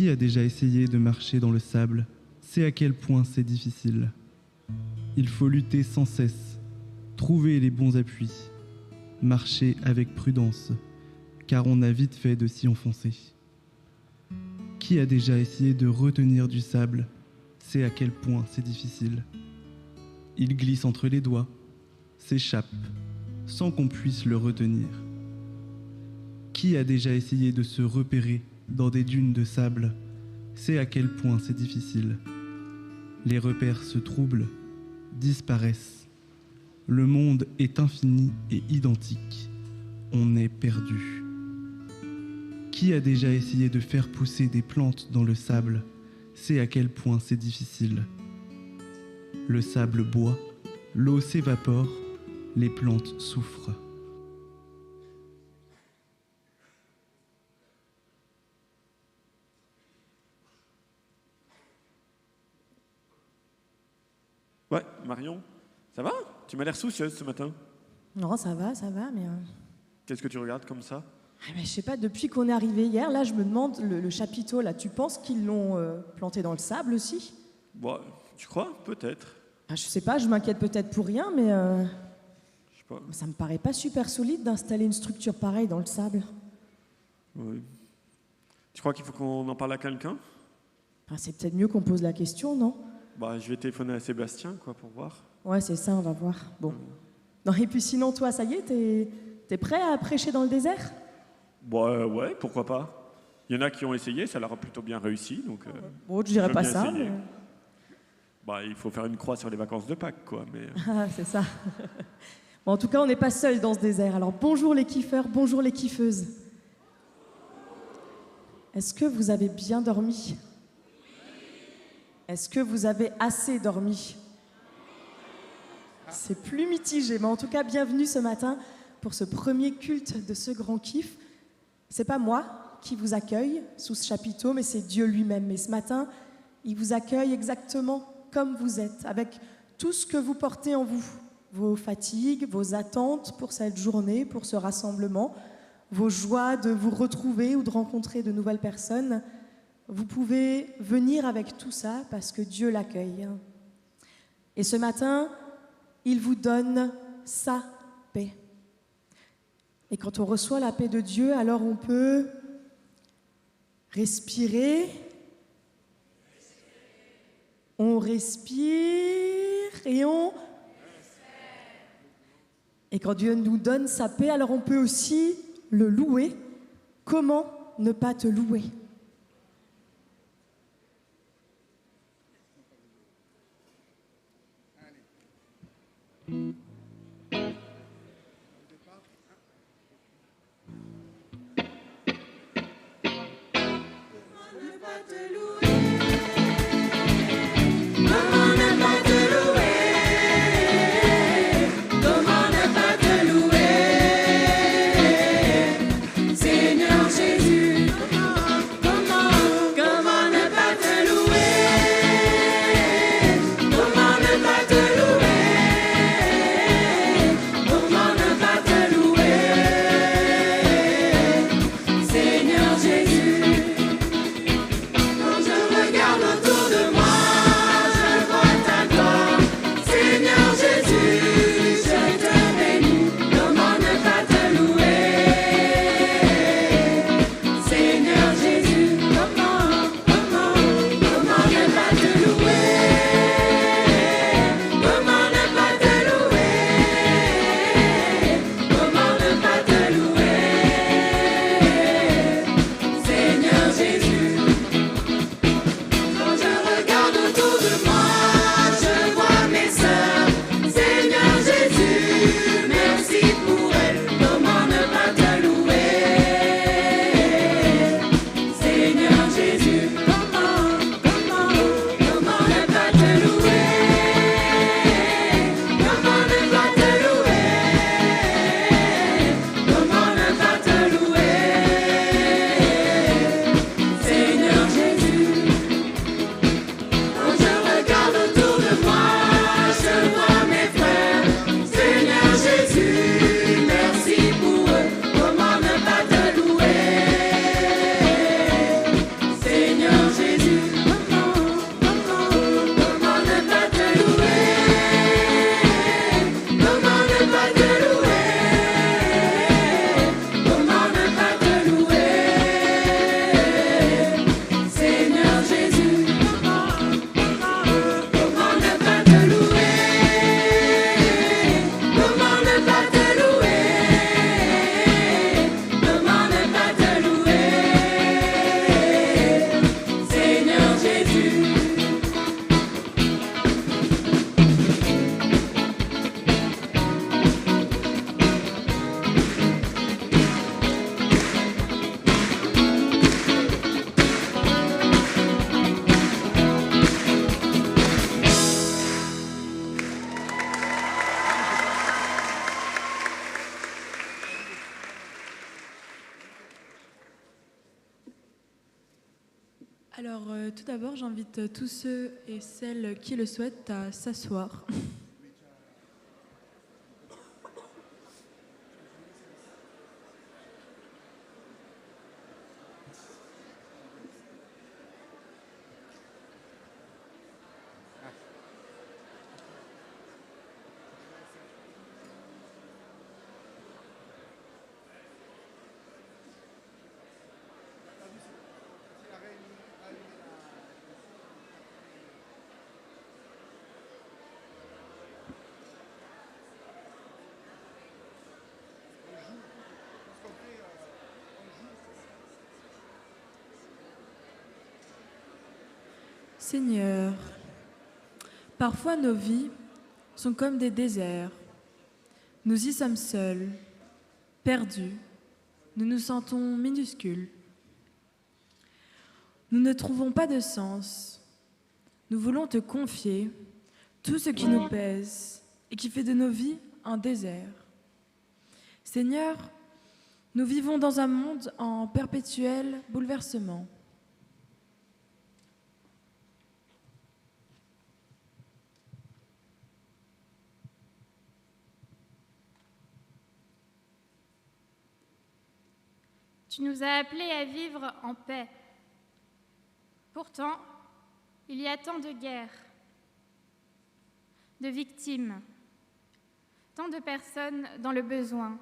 Qui a déjà essayé de marcher dans le sable sait à quel point c'est difficile. Il faut lutter sans cesse, trouver les bons appuis, marcher avec prudence, car on a vite fait de s'y enfoncer. Qui a déjà essayé de retenir du sable sait à quel point c'est difficile. Il glisse entre les doigts, s'échappe, sans qu'on puisse le retenir. Qui a déjà essayé de se repérer dans des dunes de sable sait à quel point c'est difficile. Les repères se troublent, disparaissent. Le monde est infini et identique. On est perdu. Qui a déjà essayé de faire pousser des plantes dans le sable sait à quel point c'est difficile. Le sable boit, l'eau s'évapore, les plantes souffrent. Ouais, Marion, ça va? Tu m'as l'air soucieuse ce matin. Non, ça va, mais... Qu'est-ce que tu regardes comme ça? je sais pas, depuis qu'on est arrivé hier, là, je me demande, le chapiteau, là, tu penses qu'ils l'ont planté dans le sable aussi? Bon, tu crois? Peut-être. Je sais pas, je m'inquiète peut-être pour rien, mais... Je sais pas. Ça me paraît pas super solide d'installer une structure pareille dans le sable. Oui. Tu crois qu'il faut qu'on en parle à quelqu'un? C'est peut-être mieux qu'on pose la question, non? Bah, je vais téléphoner à Sébastien, quoi, pour voir. Ouais, c'est ça, on va voir. Bon. Non, et puis sinon, toi, ça y est, t'es prêt à prêcher dans le désert? Bah, ouais, pourquoi pas. Il y en a qui ont essayé, ça leur a plutôt bien réussi, donc... Bon, je dirais veux pas bien ça, essayer. mais... Bah, il faut faire une croix sur les vacances de Pâques, quoi, mais... Ah, c'est ça. Bon, en tout cas, on n'est pas seuls dans ce désert. Alors, bonjour les kiffeurs, bonjour les kiffeuses. Est-ce que vous avez bien dormi? Est-ce que vous avez assez dormi? C'est plus mitigé, mais en tout cas, bienvenue ce matin pour ce premier culte de ce grand kiff. C'est pas moi qui vous accueille sous ce chapiteau, mais c'est Dieu lui-même. Et ce matin, il vous accueille exactement comme vous êtes, avec tout ce que vous portez en vous, vos fatigues, vos attentes pour cette journée, pour ce rassemblement, vos joies de vous retrouver ou de rencontrer de nouvelles personnes. Vous pouvez venir avec tout ça parce que Dieu l'accueille. Et ce matin, il vous donne sa paix. Et quand on reçoit la paix de Dieu, alors on peut respirer. On respire et on... Et quand Dieu nous donne sa paix, alors on peut aussi le louer. Comment ne pas te louer ? Alors, tout d'abord, j'invite tous ceux et celles qui le souhaitent à s'asseoir. Seigneur, parfois nos vies sont comme des déserts. Nous y sommes seuls, perdus, nous nous sentons minuscules. Nous ne trouvons pas de sens. Nous voulons te confier tout ce qui nous pèse et qui fait de nos vies un désert. Seigneur, nous vivons dans un monde en perpétuel bouleversement. Tu nous as appelés à vivre en paix. Pourtant, il y a tant de guerres, de victimes, tant de personnes dans le besoin.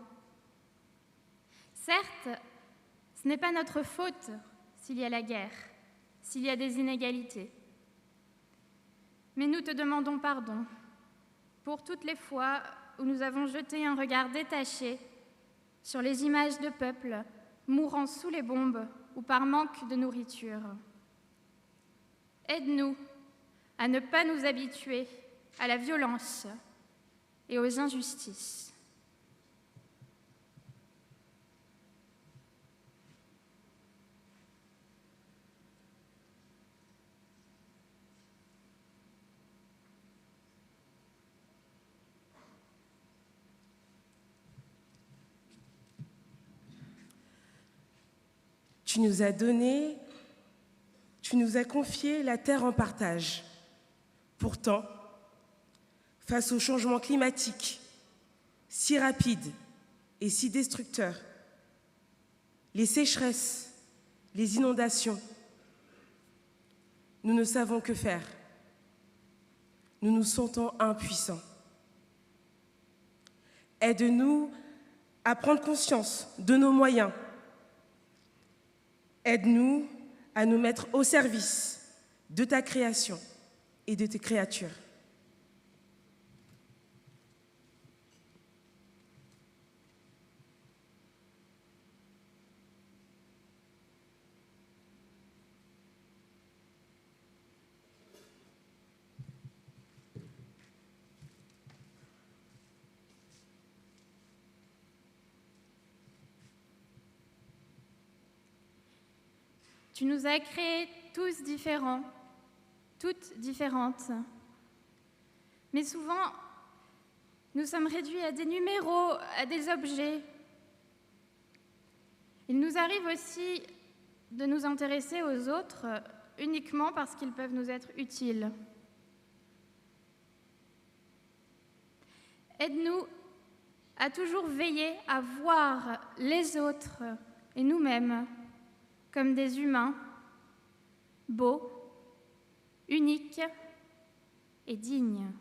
Certes, ce n'est pas notre faute s'il y a la guerre, s'il y a des inégalités. Mais nous te demandons pardon pour toutes les fois où nous avons jeté un regard détaché sur les images de peuples mourant sous les bombes ou par manque de nourriture. Aide-nous à ne pas nous habituer à la violence et aux injustices. Tu nous as confié la terre en partage. Pourtant, face au changement climatique, si rapide et si destructeur, les sécheresses, les inondations, nous ne savons que faire. Nous nous sentons impuissants. Aide-nous à prendre conscience de nos moyens. Aide-nous à nous mettre au service de ta création et de tes créatures. Tu nous as créés tous différents, toutes différentes. Mais souvent, nous sommes réduits à des numéros, à des objets. Il nous arrive aussi de nous intéresser aux autres uniquement parce qu'ils peuvent nous être utiles. Aide-nous à toujours veiller à voir les autres et nous-mêmes comme des humains, beaux, uniques et dignes.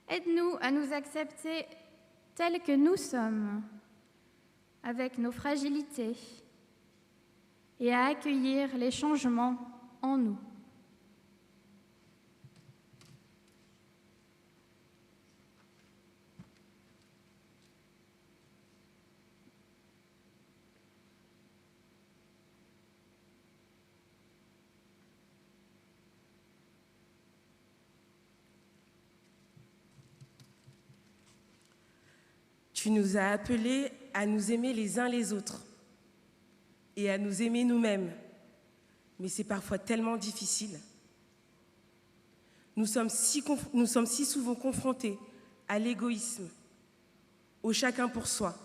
Aide-nous à nous accepter tels que nous sommes, avec nos fragilités, et à accueillir les changements en nous. Tu nous as appelés à nous aimer les uns les autres et à nous aimer nous-mêmes. Mais c'est parfois tellement difficile. Nous sommes si souvent confrontés à l'égoïsme, au chacun pour soi.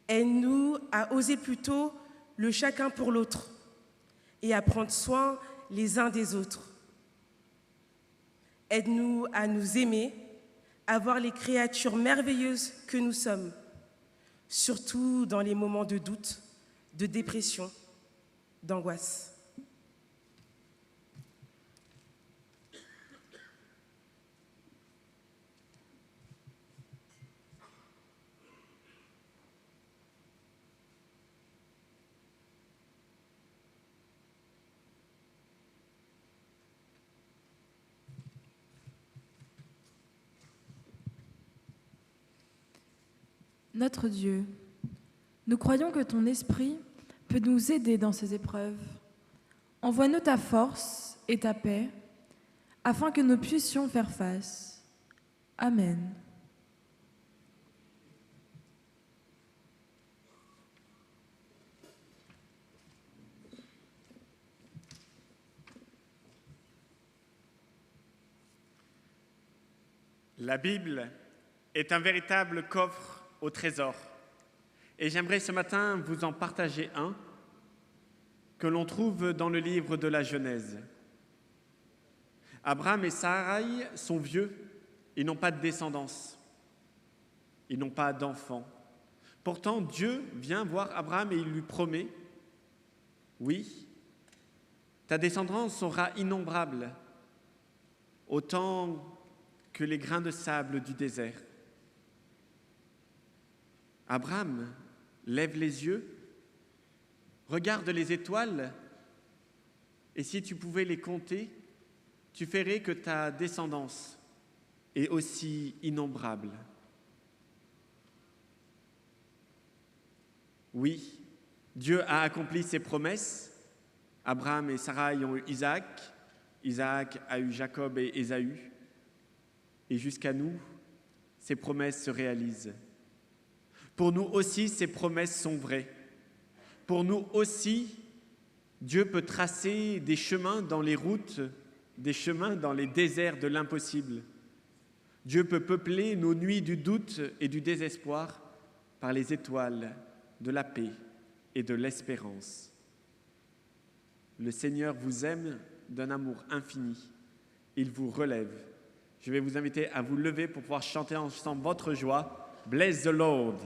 Aide-nous à oser plutôt le chacun pour l'autre et à prendre soin les uns des autres. Aide-nous à nous aimer, à voir les créatures merveilleuses que nous sommes, surtout dans les moments de doute, de dépression, d'angoisse. Notre Dieu, nous croyons que ton esprit peut nous aider dans ces épreuves. Envoie-nous ta force et ta paix, afin que nous puissions faire face. Amen. La Bible est un véritable coffre au trésor. Et j'aimerais ce matin vous en partager un que l'on trouve dans le livre de la Genèse. Abraham et Sarai sont vieux, ils n'ont pas de descendance, ils n'ont pas d'enfants. Pourtant, Dieu vient voir Abraham et il lui promet, oui, ta descendance sera innombrable, autant que les grains de sable du désert. Abraham lève les yeux, regarde les étoiles, et si tu pouvais les compter, tu verrais que ta descendance est aussi innombrable. Oui, Dieu a accompli ses promesses. Abraham et Sarai ont eu Isaac, Isaac a eu Jacob et Ésaü. Et jusqu'à nous, ces promesses se réalisent. Pour nous aussi, ces promesses sont vraies. Pour nous aussi, Dieu peut tracer des chemins dans les routes, des chemins dans les déserts de l'impossible. Dieu peut peupler nos nuits du doute et du désespoir par les étoiles de la paix et de l'espérance. Le Seigneur vous aime d'un amour infini. Il vous relève. Je vais vous inviter à vous lever pour pouvoir chanter ensemble votre joie. Bless the Lord.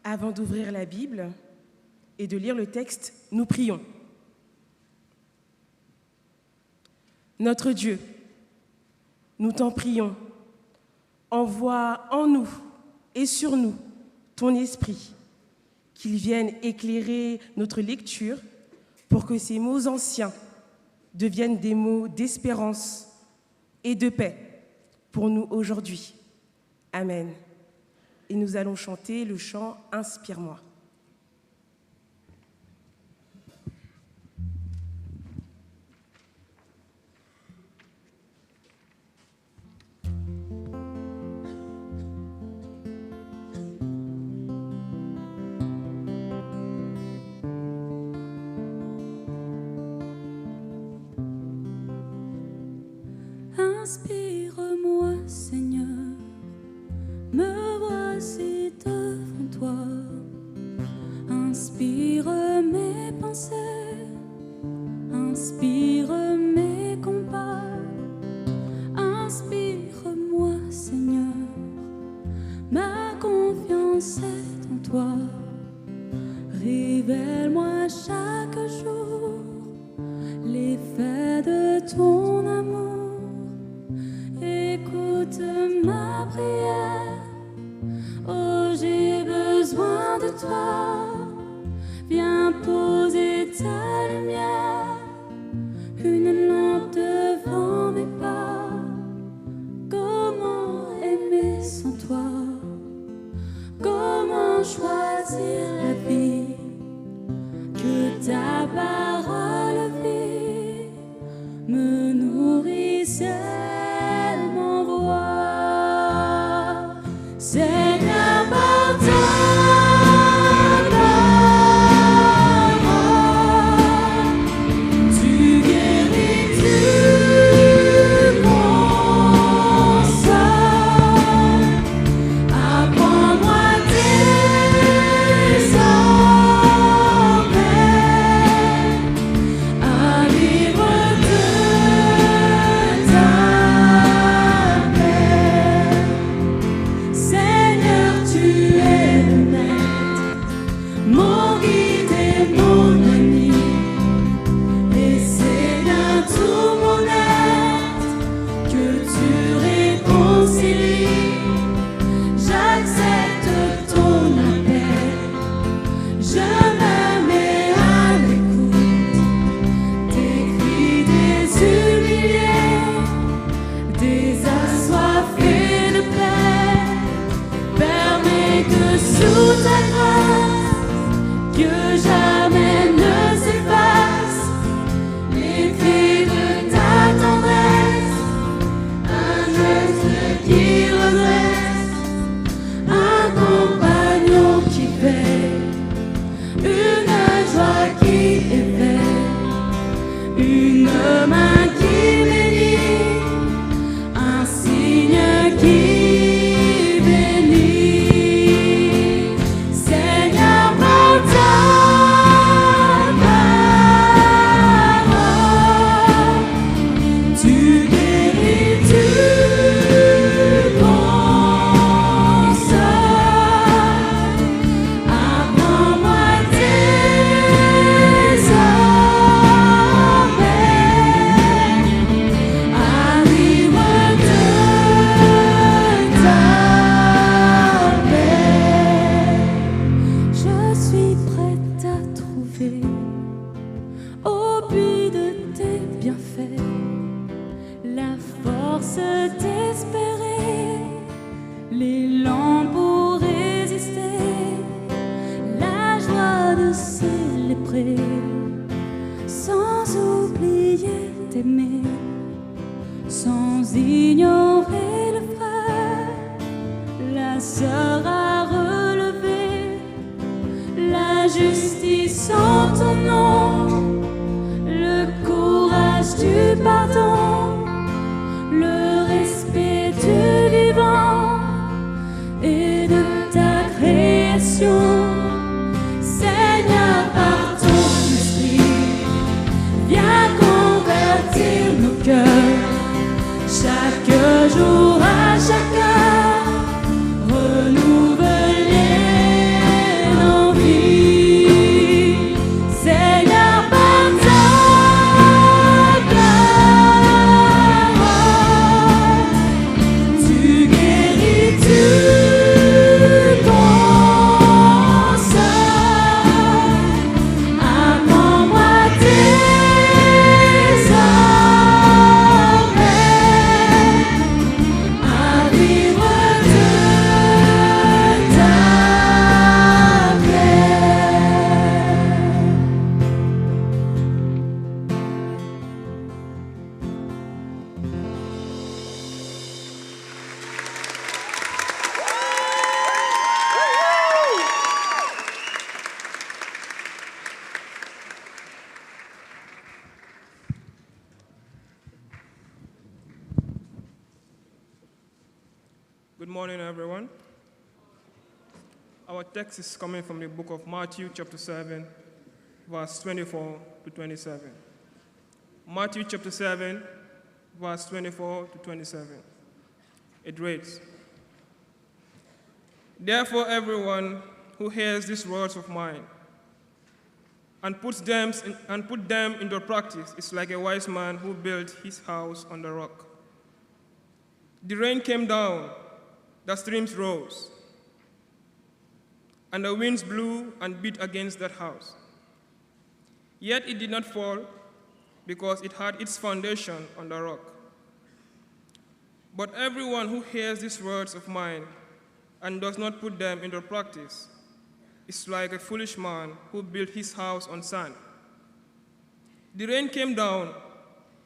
Avant d'ouvrir la Bible et de lire le texte, nous prions. Notre Dieu, nous t'en prions, envoie en nous et sur nous ton esprit, qu'il vienne éclairer notre lecture pour que ces mots anciens deviennent des mots d'espérance et de paix pour nous aujourd'hui. Amen. Et nous allons chanter le chant « Inspire-moi ». Inspire-moi, Seigneur, me voici devant toi. Inspire mes pensées, inspire mes combats. Inspire-moi, Seigneur, ma confiance est en toi. Révèle-moi chaque jour l'effet de ton amour. Écoute ma prière, oh j'ai besoin de toi. Viens poser ta lumière, une lampe devant mes pas. Comment aimer sans toi? Comment choisir la vie? Que ta parole vive me nourrisse. Seigneur, par ta parole, tu guéris, tu consoles. Apprends-moi désormais à vivre de ta paix. Seigneur, tu es le maître, mon guide et mon ami, et c'est bien tout mon être que tu réconcilies. J'accepte ton appel, je me mets à l'écoute des cris des humiliés, des assoiffés de paix. Permets que sous ta grâce, que jamais ne s'efface l'effet de ta tendresse, un geste qui redresse, un compagnon qui veille, une joie qui éveille, une main qui bénit, un signe qui bénit. Seigneur, par ta parole, tu guéris, tu consoles. Apprends-moi désormais à vivre de ta paix. Je suis prête à trouver au puits de tes bienfaits la force d'espérer, l'élan pour résister, la joie de célébrer, sans oublier d'aimer, sans ignorer le frère, la sœur à relever, la justice en ton nom, le courage du pardon, le respect du vivant et de ta création. Seigneur, par ton esprit, viens convertir nos cœurs, chaque jour à chaque heure, renouveler l'envie. Seigneur, par ta parole, tu guéris, tu consoles. text is coming from the book of Matthew, chapter 7, verse 24 to 27. Matthew, chapter 7, verse 24 to 27. It reads, "Therefore, everyone who hears these words of mine and put them into practice is like a wise man who built his house on the rock. The rain came down, the streams rose, and the winds blew and beat against that house. Yet it did not fall, because it had its foundation on the rock. But everyone who hears these words of mine and does not put them into practice is like a foolish man who built his house on sand. The rain came down,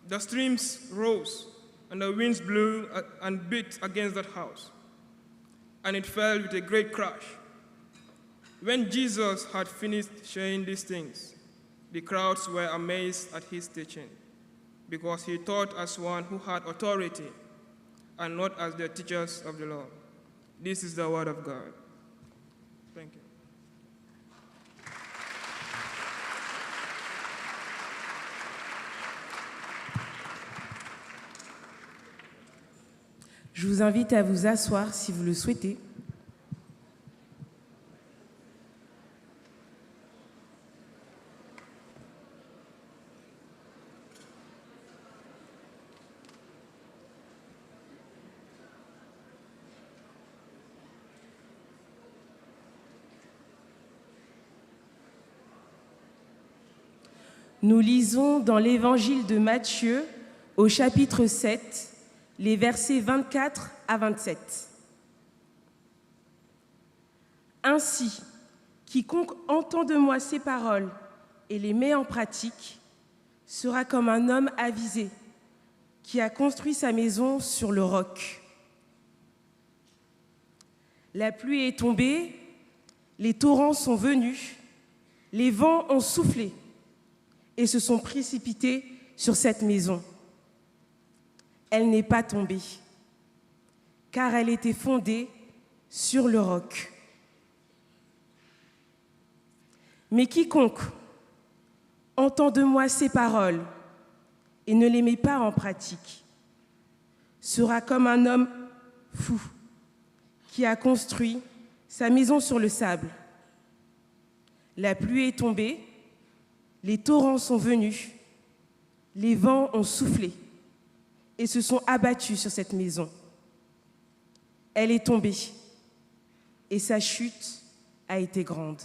the streams rose, and the winds blew and beat against that house, and it fell with a great crash. When Jesus had finished saying these things, the crowds were amazed at his teaching, because he taught as one who had authority and not as the teachers of the law. This is the word of God." Thank you. Je vous invite à vous asseoir si vous le souhaitez. Nous lisons dans l'évangile de Matthieu, au chapitre 7, les versets 24 à 27. « Ainsi, quiconque entend de moi ces paroles et les met en pratique sera comme un homme avisé qui a construit sa maison sur le roc. La pluie est tombée, les torrents sont venus, les vents ont soufflé et se sont précipités sur cette maison. Elle n'est pas tombée, car elle était fondée sur le roc. Mais quiconque entend de moi ces paroles et ne les met pas en pratique sera comme un homme fou qui a construit sa maison sur le sable. La pluie est tombée, les torrents sont venus, les vents ont soufflé et se sont abattus sur cette maison. Elle est tombée et sa chute a été grande. »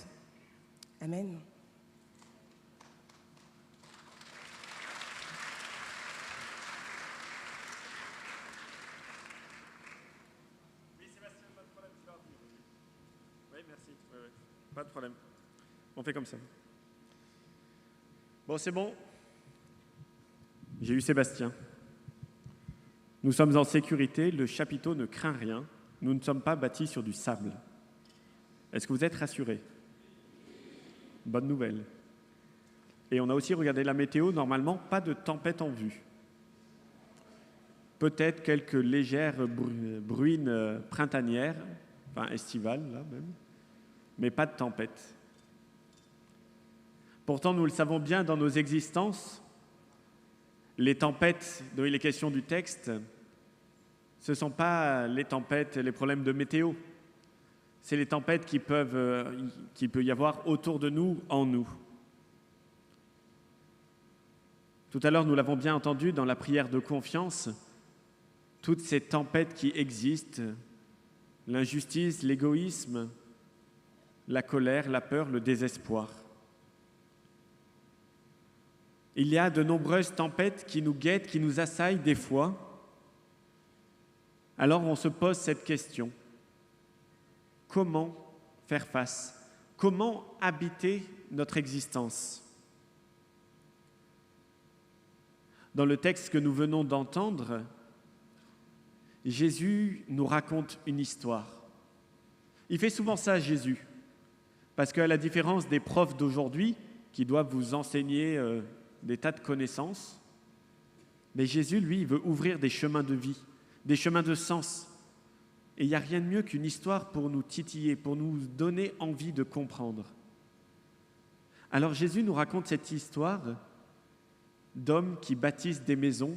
Amen. Oui, Sébastien, pas de problème, tu vas revenir. Oui, merci. Oui. Pas de problème. On fait comme ça. Bon, c'est bon. J'ai eu Sébastien. Nous sommes en sécurité, le chapiteau ne craint rien, nous ne sommes pas bâtis sur du sable. Est-ce que vous êtes rassurés? Bonne nouvelle. Et on a aussi regardé la météo, normalement pas de tempête en vue. Peut-être quelques légères bruines printanières, enfin estivales là même, mais pas de tempête. Pourtant, nous le savons bien dans nos existences, les tempêtes dont il est question du texte, ce ne sont pas les tempêtes, les problèmes de météo. C'est les tempêtes qu'il peut y avoir autour de nous, en nous. Tout à l'heure, nous l'avons bien entendu dans la prière de confiance, toutes ces tempêtes qui existent, l'injustice, l'égoïsme, la colère, la peur, le désespoir. Il y a de nombreuses tempêtes qui nous guettent, qui nous assaillent des fois. Alors on se pose cette question. Comment faire face? Comment habiter notre existence? Dans le texte que nous venons d'entendre, Jésus nous raconte une histoire. Il fait souvent ça, Jésus, parce qu'à la différence des profs d'aujourd'hui qui doivent vous enseigner des tas de connaissances, mais Jésus, lui, il veut ouvrir des chemins de vie, des chemins de sens. Et il n'y a rien de mieux qu'une histoire pour nous titiller, pour nous donner envie de comprendre. Alors Jésus nous raconte cette histoire d'hommes qui bâtissent des maisons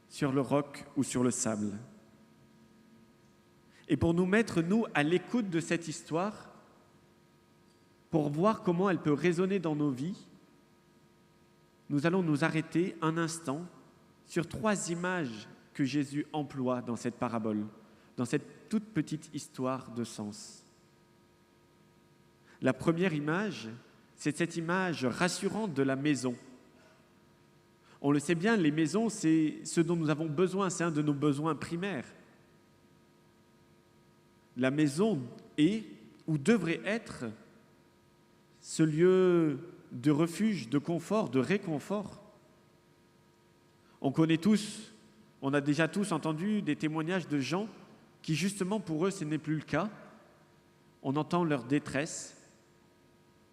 sur le roc ou sur le sable. Et pour nous mettre, nous, à l'écoute de cette histoire, pour voir comment elle peut résonner dans nos vies, nous allons nous arrêter un instant sur 3 images que Jésus emploie dans cette parabole, dans cette toute petite histoire de sens. La première image, c'est cette image rassurante de la maison. On le sait bien, les maisons, c'est ce dont nous avons besoin, c'est un de nos besoins primaires. La maison est, ou devrait être, ce lieu de refuge, de confort, de réconfort. On connaît tous, on a déjà tous entendu des témoignages de gens qui, justement, pour eux, ce n'est plus le cas. On entend leur détresse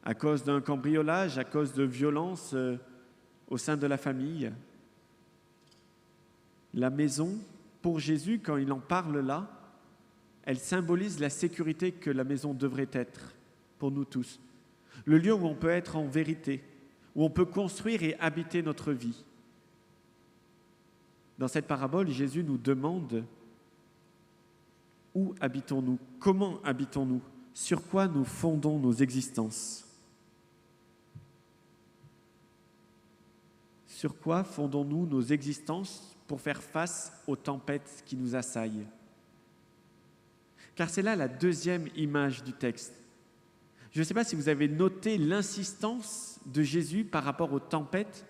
à cause d'un cambriolage, à cause de violences au sein de la famille. La maison, pour Jésus, quand il en parle là, elle symbolise la sécurité que la maison devrait être pour nous tous. Le lieu où on peut être en vérité, où on peut construire et habiter notre vie. Dans cette parabole, Jésus nous demande où habitons-nous, comment habitons-nous, sur quoi nous fondons nos existences. Sur quoi fondons-nous nos existences pour faire face aux tempêtes qui nous assaillent? Car c'est là la deuxième image du texte. Je ne sais pas si vous avez noté l'insistance de Jésus par rapport aux tempêtes,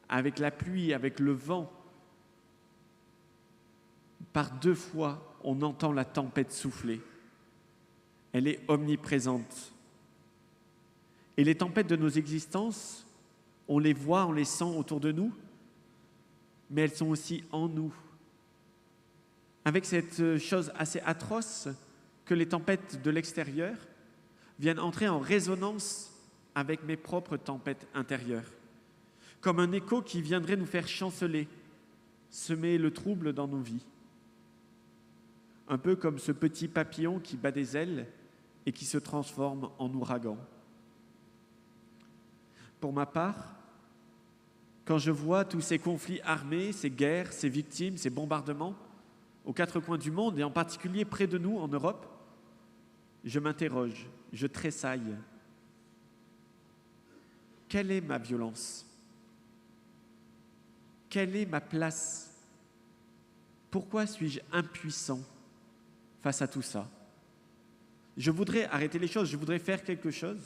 avec la pluie, avec le vent. Par 2 fois, on entend la tempête souffler. Elle est omniprésente. Et les tempêtes de nos existences, on les voit, on les sent autour de nous, mais elles sont aussi en nous. Avec cette chose assez atroce que les tempêtes de l'extérieur viennent entrer en résonance avec mes propres tempêtes intérieures, comme un écho qui viendrait nous faire chanceler, semer le trouble dans nos vies. Un peu comme ce petit papillon qui bat des ailes et qui se transforme en ouragan. Pour ma part, quand je vois tous ces conflits armés, ces guerres, ces victimes, ces bombardements aux 4 coins du monde et en particulier près de nous en Europe, je m'interroge, je tressaille. Quelle est ma violence? Quelle est ma place? Pourquoi suis-je impuissant face à tout ça? Je voudrais arrêter les choses, je voudrais faire quelque chose,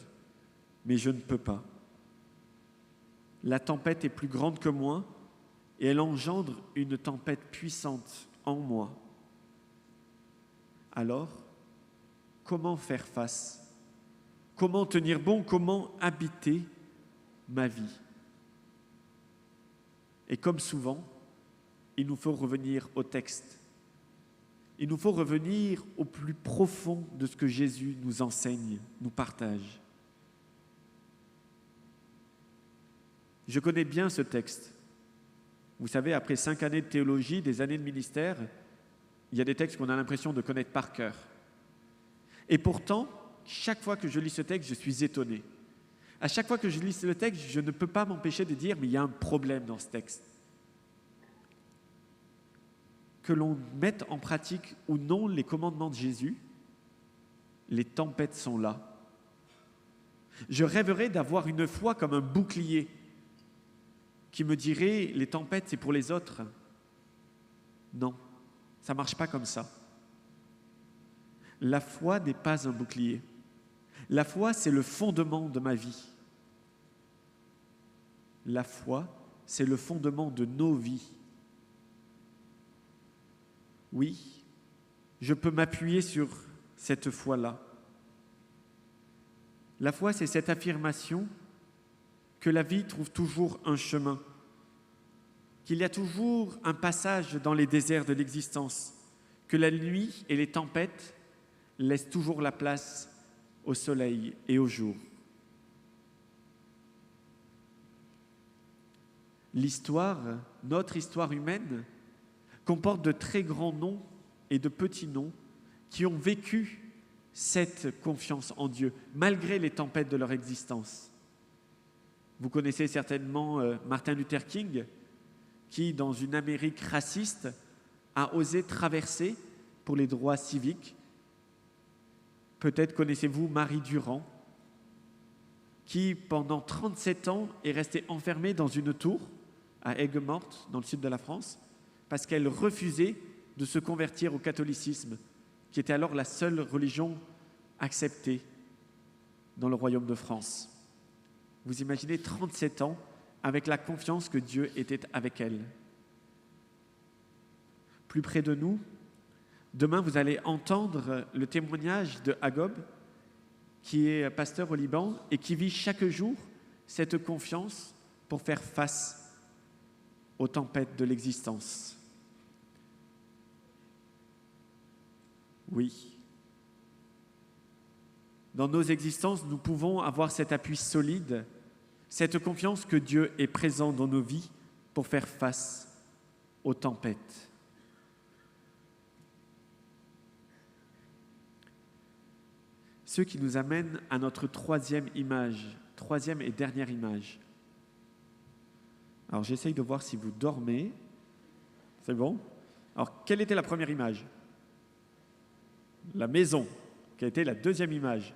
mais je ne peux pas. La tempête est plus grande que moi et elle engendre une tempête puissante en moi. Alors, comment faire face? Comment tenir bon? Comment habiter ma vie? Et comme souvent, il nous faut revenir au texte. Il nous faut revenir au plus profond de ce que Jésus nous enseigne, nous partage. Je connais bien ce texte. Vous savez, après 5 années de théologie, des années de ministère, il y a des textes qu'on a l'impression de connaître par cœur. Et pourtant, chaque fois que je lis ce texte, je suis étonné. À chaque fois que je lis le texte, je ne peux pas m'empêcher de dire, mais il y a un problème dans ce texte. Que l'on mette en pratique ou non les commandements de Jésus, les tempêtes sont là. Je rêverais d'avoir une foi comme un bouclier qui me dirait, les tempêtes, c'est pour les autres. Non, ça ne marche pas comme ça. La foi n'est pas un bouclier. La foi, c'est le fondement de ma vie. La foi, c'est le fondement de nos vies. Oui, je peux m'appuyer sur cette foi-là. La foi, c'est cette affirmation que la vie trouve toujours un chemin, qu'il y a toujours un passage dans les déserts de l'existence, que la nuit et les tempêtes laissent toujours la place au soleil et au jour. L'histoire, notre histoire humaine, comporte de très grands noms et de petits noms qui ont vécu cette confiance en Dieu, malgré les tempêtes de leur existence. Vous connaissez certainement Martin Luther King, qui, dans une Amérique raciste, a osé traverser pour les droits civiques. Peut-être connaissez-vous Marie Durand, qui, pendant 37 ans, est restée enfermée dans une tour à Aigues-Mortes, dans le sud de la France, parce qu'elle refusait de se convertir au catholicisme, qui était alors la seule religion acceptée dans le royaume de France. Vous imaginez 37 ans avec la confiance que Dieu était avec elle. Plus près de nous, demain vous allez entendre le témoignage de Hagob, qui est pasteur au Liban et qui vit chaque jour cette confiance pour faire face aux tempêtes de l'existence. Oui. Dans nos existences, nous pouvons avoir cet appui solide, cette confiance que Dieu est présent dans nos vies pour faire face aux tempêtes. Ce qui nous amène à notre troisième et dernière image. Alors j'essaye de voir si vous dormez. C'est bon? Alors quelle était la première image? La maison. Quelle était la deuxième image?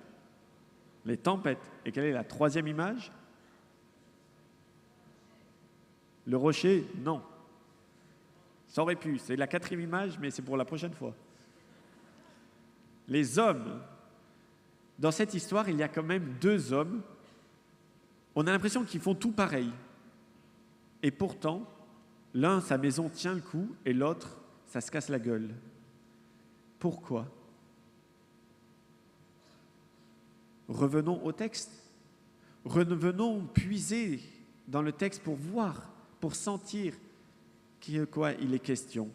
Les tempêtes. Et quelle est la troisième image? Le rocher? Non. Ça aurait pu. C'est la quatrième image, mais c'est pour la prochaine fois. Les hommes. Dans cette histoire, il y a quand même deux hommes. On a l'impression qu'ils font tout pareil. Et pourtant, l'un, sa maison tient le coup, et l'autre, ça se casse la gueule. Pourquoi? Revenons au texte. Revenons puiser dans le texte pour voir, pour sentir de quoi il est question.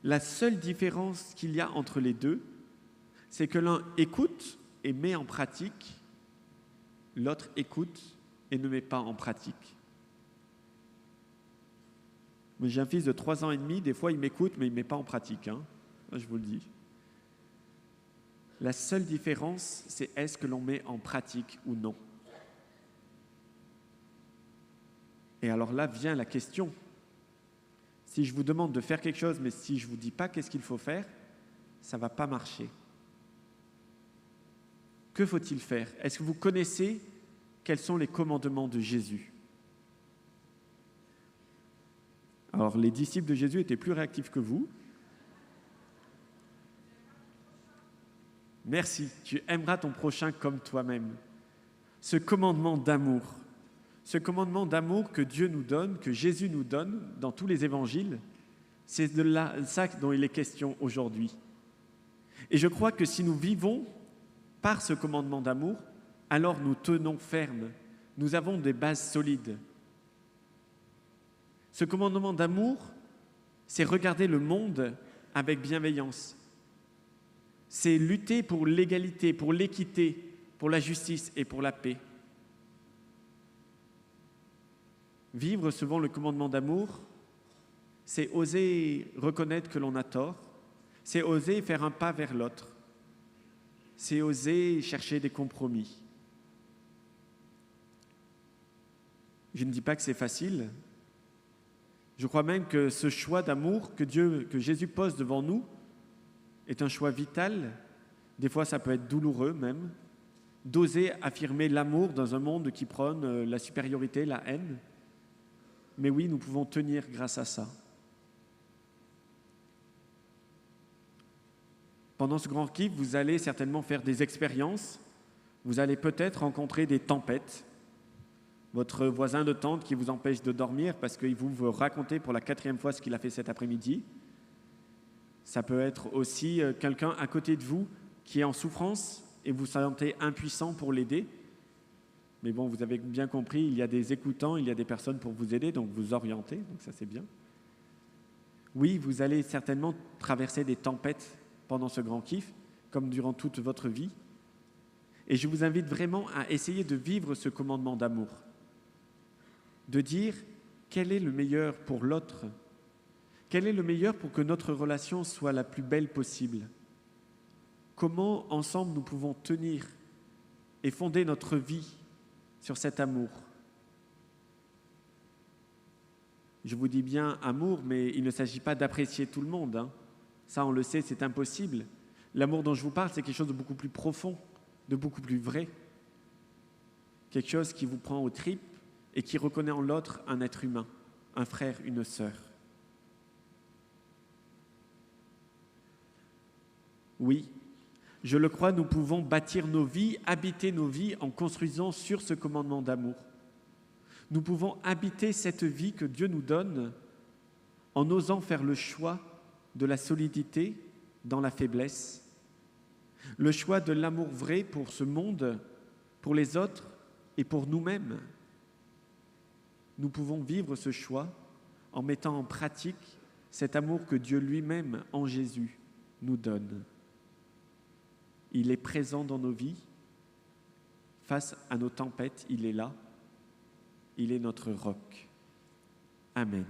La seule différence qu'il y a entre les deux, c'est que l'un écoute et met en pratique, l'autre écoute et ne met pas en pratique. Mais j'ai un fils de 3 ans et demi, des fois il m'écoute, mais il ne met pas en pratique, hein. Je vous le dis. La seule différence, c'est est-ce que l'on met en pratique ou non. Et alors là vient la question. Si je vous demande de faire quelque chose, mais si je ne vous dis pas qu'est-ce qu'il faut faire, ça ne va pas marcher. Que faut-il faire? Est-ce que vous connaissez quels sont les commandements de Jésus? Alors, les disciples de Jésus étaient plus réactifs que vous. Merci, tu aimeras ton prochain comme toi-même. Ce commandement d'amour que Dieu nous donne, que Jésus nous donne dans tous les évangiles, c'est de ça dont il est question aujourd'hui. Et je crois que si nous vivons par ce commandement d'amour, alors nous tenons ferme, nous avons des bases solides. Ce commandement d'amour, c'est regarder le monde avec bienveillance. C'est lutter pour l'égalité, pour l'équité, pour la justice et pour la paix. Vivre selon le commandement d'amour, c'est oser reconnaître que l'on a tort, c'est oser faire un pas vers l'autre. C'est oser chercher des compromis. Je ne dis pas que c'est facile. Je crois même que ce choix d'amour que Jésus pose devant nous est un choix vital. Des fois, ça peut être douloureux même, d'oser affirmer l'amour dans un monde qui prône la supériorité, la haine. Mais oui, nous pouvons tenir grâce à ça. Pendant ce grand kiff, vous allez certainement faire des expériences. Vous allez peut-être rencontrer des tempêtes. Votre voisin de tente qui vous empêche de dormir parce qu'il vous veut raconter pour la 4e fois ce qu'il a fait cet après-midi. Ça peut être aussi quelqu'un à côté de vous qui est en souffrance et vous sentez impuissant pour l'aider. Mais bon, vous avez bien compris, il y a des écoutants, il y a des personnes pour vous aider, donc vous orienter, donc ça c'est bien. Oui, vous allez certainement traverser des tempêtes pendant ce grand kiff, comme durant toute votre vie. Et je vous invite vraiment à essayer de vivre ce commandement d'amour, de dire quel est le meilleur pour l'autre, Quel est le meilleur pour que notre relation soit la plus belle possible? Comment ensemble nous pouvons tenir et fonder notre vie sur cet amour? Je vous dis bien amour, mais il ne s'agit pas d'apprécier tout le monde, hein. Ça, on le sait, c'est impossible. L'amour dont je vous parle, c'est quelque chose de beaucoup plus profond, de beaucoup plus vrai. Quelque chose qui vous prend aux tripes et qui reconnaît en l'autre un être humain, un frère, une sœur. Oui, je le crois, nous pouvons bâtir nos vies, habiter nos vies en construisant sur ce commandement d'amour. Nous pouvons habiter cette vie que Dieu nous donne en osant faire le choix de la solidité dans la faiblesse, le choix de l'amour vrai pour ce monde, pour les autres et pour nous-mêmes. Nous pouvons vivre ce choix en mettant en pratique cet amour que Dieu lui-même, en Jésus, nous donne. Il est présent dans nos vies. Face à nos tempêtes, il est là. Il est notre roc. Amen.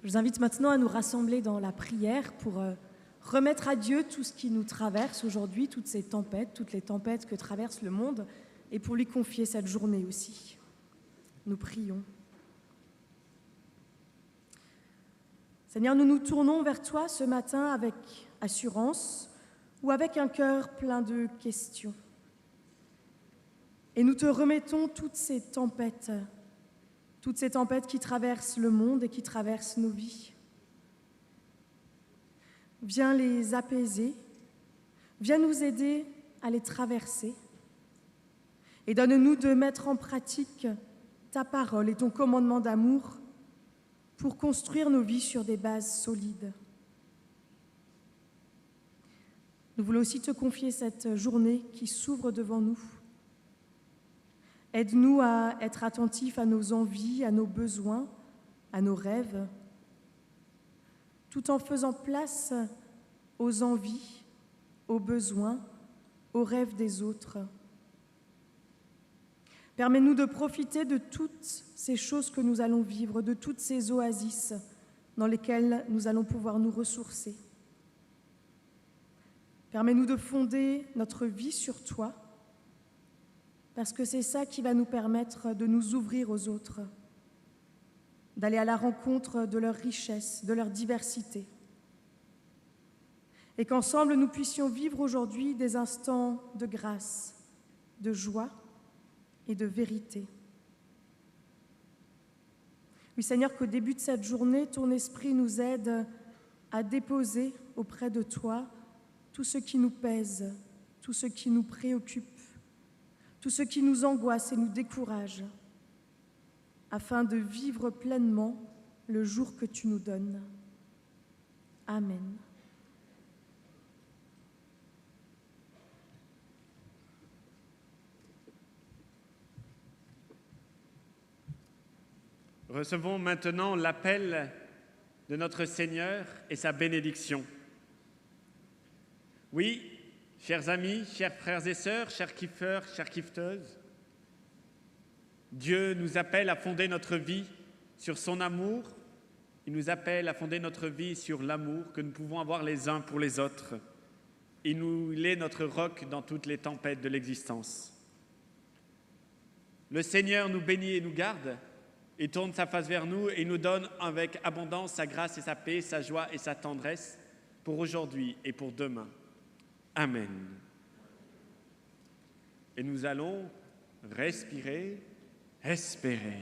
Je vous invite maintenant à nous rassembler dans la prière pour remettre à Dieu tout ce qui nous traverse aujourd'hui, toutes ces tempêtes, toutes les tempêtes que traverse le monde, et pour lui confier cette journée aussi. nous prions. Seigneur, nous nous tournons vers toi ce matin avec assurance ou avec un cœur plein de questions. Et nous te remettons toutes ces tempêtes qui traversent le monde et qui traversent nos vies. Viens les apaiser, viens nous aider à les traverser et donne-nous de mettre en pratique ta parole et ton commandement d'amour pour construire nos vies sur des bases solides. Nous voulons aussi te confier cette journée qui s'ouvre devant nous. Aide-nous à être attentifs à nos envies, à nos besoins, à nos rêves, tout en faisant place aux envies, aux besoins, aux rêves des autres. Permets-nous de profiter de toutes ces choses que nous allons vivre, de toutes ces oasis dans lesquelles nous allons pouvoir nous ressourcer. Permets-nous de fonder notre vie sur toi, parce que c'est ça qui va nous permettre de nous ouvrir aux autres, d'aller à la rencontre de leur richesse, de leur diversité, et qu'ensemble nous puissions vivre aujourd'hui des instants de grâce, de joie et de vérité. Oui, Seigneur, qu'au début de cette journée, ton esprit nous aide à déposer auprès de toi tout ce qui nous pèse, tout ce qui nous préoccupe, tout ce qui nous angoisse et nous décourage, afin de vivre pleinement le jour que tu nous donnes. Amen. Recevons maintenant l'appel de notre Seigneur et sa bénédiction. Oui, chers amis, chers frères et sœurs, chers kiffeurs, chères kiffeteuses, Dieu nous appelle à fonder notre vie sur son amour. Il nous appelle à fonder notre vie sur l'amour que nous pouvons avoir les uns pour les autres. Il est notre roc dans toutes les tempêtes de l'existence. Le Seigneur nous bénit et nous garde. Il tourne sa face vers nous et nous donne avec abondance sa grâce et sa paix, sa joie et sa tendresse pour aujourd'hui et pour demain. Amen. Et nous allons respirer, espérer.